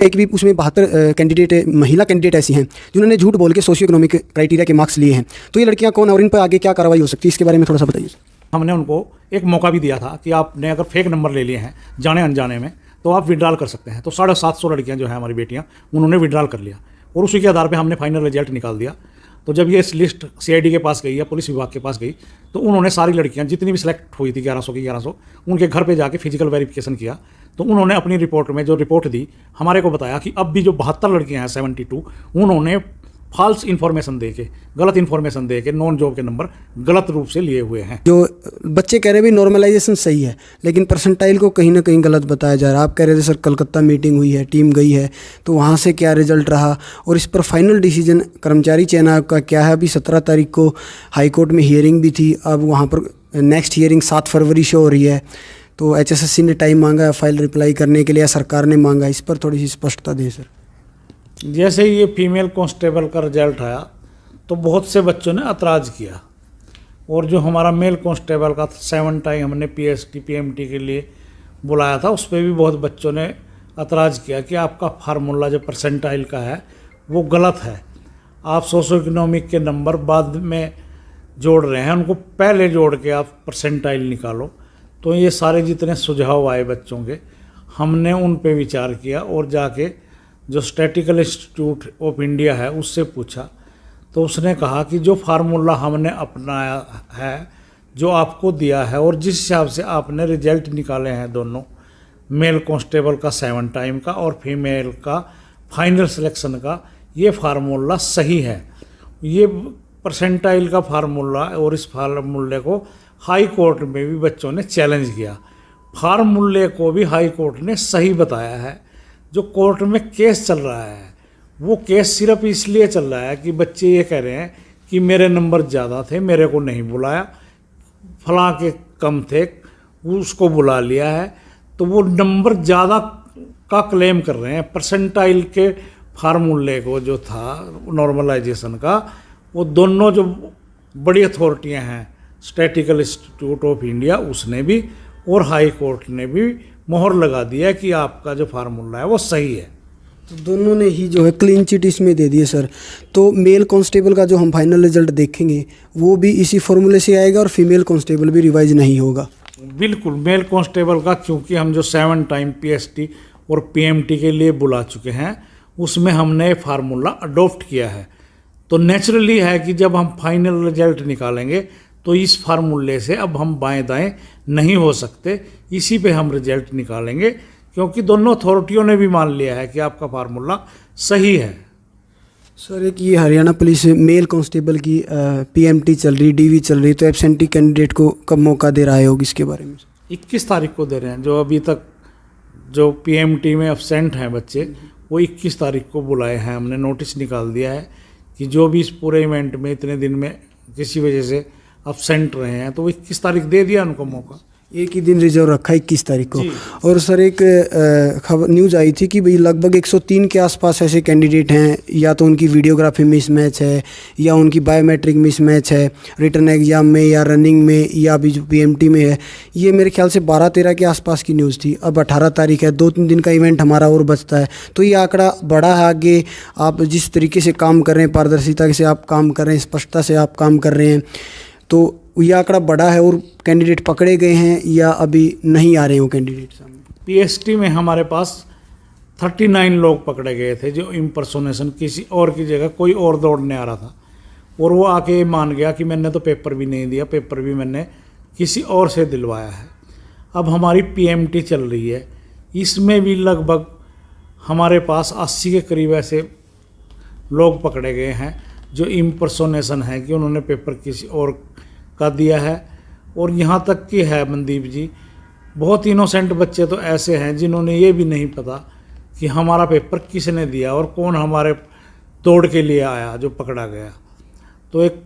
एक भी उसमें 72 कैंडिडेट महिला कैंडिडेट ऐसी हैं जिन्होंने झूठ बोल के सोशियो इकोनॉमिक क्राइटेरिया के मार्क्स लिए हैं। तो ये लड़कियां कौन और इन पर आगे क्या कार्रवाई हो सकती है, इसके बारे में थोड़ा सा बताइए। हमने उनको एक मौका भी दिया था कि आपने अगर फेक नंबर ले लिए हैं जाने अनजाने में तो आप विड्रॉल कर सकते हैं। तो 750 लड़कियां जो हैं हमारी बेटियां, उन्होंने विड्रॉल कर लिया और उसी के आधार पे हमने फाइनल रिजल्ट निकाल दिया। तो जब ये लिस्ट सीआईडी के पास गई या पुलिस विभाग के पास गई तो उन्होंने सारी लड़कियां जितनी भी सिलेक्ट हुई थी 1100 की 1100 उनके घर पे जाके फिजिकल वेरिफिकेशन किया। तो उन्होंने अपनी रिपोर्ट में जो रिपोर्ट दी हमारे को बताया कि अब भी जो 72 लड़कियां हैं 72 उन्होंने फॉल्स इन्फॉर्मेशन दे के, गलत इन्फॉर्मेशन दे के नॉन जॉब के नंबर गलत रूप से लिए हुए हैं। जो बच्चे कह रहे हैं नॉर्मलाइजेशन सही है लेकिन परसेंटाइल को कहीं ना कहीं गलत बताया जा रहा है। आप कह रहे थे सर कलकत्ता मीटिंग हुई है, टीम गई है, तो वहाँ से क्या रिजल्ट रहा और इस पर फाइनल डिसीजन कर्मचारी चयन आयोग का क्या है। अभी 17 तारीख को हाई कोर्ट में हियरिंग भी थी, अब वहाँ पर नेक्स्ट हियरिंग 7 फरवरी से हो रही है। तो HSSC ने टाइम मांगा है फाइल रिप्लाई करने के लिए या सरकार ने मांगा, इस पर थोड़ी सी स्पष्टता दें सर। जैसे ये फीमेल कांस्टेबल का रिजल्ट आया तो बहुत से बच्चों ने ऐतराज़ किया और जो हमारा मेल कांस्टेबल का 7 टाइम हमने PST PMT के लिए बुलाया था उस पर भी बहुत बच्चों ने ऐतराज़ किया कि आपका फार्मूला जो परसेंटाइल का है वो गलत है। आप सोशो इकोनॉमिक के नंबर बाद में जोड़ रहे हैं, उनको पहले जोड़ के आप परसेंटाइल निकालो। तो ये सारे जितने सुझाव आए बच्चों के हमने उन पे विचार किया और जाके जो स्टैटिकल इंस्टीट्यूट ऑफ इंडिया है उससे पूछा तो उसने कहा कि जो फार्मूला हमने अपनाया है, जो आपको दिया है और जिस हिसाब से आपने रिजल्ट निकाले हैं दोनों, मेल कांस्टेबल का 7 टाइम का और फीमेल का फाइनल सिलेक्शन का, ये फार्मूला सही है। ये परसेंटाइल का फार्मूला और इस फार्मूले को हाई कोर्ट में भी बच्चों ने चैलेंज किया। फार्मूले को भी हाई कोर्ट ने सही बताया है। जो कोर्ट में केस चल रहा है वो केस सिर्फ इसलिए चल रहा है कि बच्चे ये कह रहे हैं कि मेरे नंबर ज़्यादा थे, मेरे को नहीं बुलाया, फलां के कम थे उसको बुला लिया है। तो वो नंबर ज़्यादा का क्लेम कर रहे हैं। परसेंटाइल के फार्मूले को जो था नॉर्मलाइजेशन का, वो दोनों जो बड़ी अथॉरिटियां हैं स्टैटिकल इंस्टीट्यूट ऑफ इंडिया उसने भी और हाई कोर्ट ने भी मोहर लगा दिया कि आपका जो फार्मूला है वो सही है। तो दोनों ने ही जो है क्लीन चिट इसमें दे दिए सर। तो मेल कांस्टेबल का जो हम फाइनल रिजल्ट देखेंगे वो भी इसी फॉर्मूले से आएगा और फीमेल कांस्टेबल भी रिवाइज नहीं होगा। बिल्कुल, मेल कांस्टेबल का क्योंकि हम जो 7 टाइम PST और PMT के लिए बुला चुके हैं उसमें हमने फार्मूला अडॉप्ट किया है। तो नेचुरली है कि जब हम फाइनल रिजल्ट निकालेंगे तो इस फार्मूले से अब हम बाएं दाएं नहीं हो सकते, इसी पे हम रिजल्ट निकालेंगे क्योंकि दोनों अथॉरिटियों ने भी मान लिया है कि आपका फार्मूला सही है। सर एक ये हरियाणा पुलिस मेल कांस्टेबल की PMT चल रही, DV चल रही, तो एब्सेंटी कैंडिडेट को कब मौका दे रहा है होगा इसके बारे में? 21 तारीख को दे रहे हैं। जो अभी तक जो PMT में एब्सेंट हैं बच्चे वो 21 तारीख को बुलाए हैं। हमने नोटिस निकाल दिया है कि जो भी इस पूरे इवेंट में इतने दिन में किसी वजह से एब्सेंट रहे हैं तो वो 21 तारीख दे दिया उनको मौका। एक ही दिन रिजर्व रखा 21 तारीख को। और सर एक खबर न्यूज़ आई थी कि भाई लगभग 103 के आसपास ऐसे कैंडिडेट हैं, या तो उनकी वीडियोग्राफी मिसमैच है या उनकी बायोमेट्रिक मिसमैच है रिटर्न एग्जाम में या रनिंग में या अभी जो PMT में है। ये मेरे ख्याल से 12-13 के आसपास की न्यूज़ थी। अब 18 तारीख है, 2-3 दिन का इवेंट हमारा और बचता है। तो ये आंकड़ा बड़ा है। आगे आप जिस तरीके से काम कर रहे हैं, पारदर्शिता से आप काम कर रहे हैं, स्पष्टता से आप काम कर रहे हैं, तो ये आंकड़ा बड़ा है और कैंडिडेट पकड़े गए हैं या अभी नहीं आ रहे हैं वो कैंडिडेट सामने? PST में हमारे पास 39 लोग पकड़े गए थे जो इम्पर्सोनेशन किसी और की जगह कोई और दौड़ने आ रहा था और वो आके मान गया कि मैंने तो पेपर भी नहीं दिया, पेपर भी मैंने किसी और से दिलवाया है। अब हमारी PMT चल रही है, इसमें भी लगभग हमारे पास 80 के करीब ऐसे लोग पकड़े गए हैं जो इम्पर्सोनेशन है कि उन्होंने पेपर किसी और का दिया है। और यहाँ तक कि है मनदीप जी, बहुत इनोसेंट बच्चे तो ऐसे हैं जिन्होंने ये भी नहीं पता कि हमारा पेपर किसने दिया और कौन हमारे दौड़ के लिए आया जो पकड़ा गया। तो एक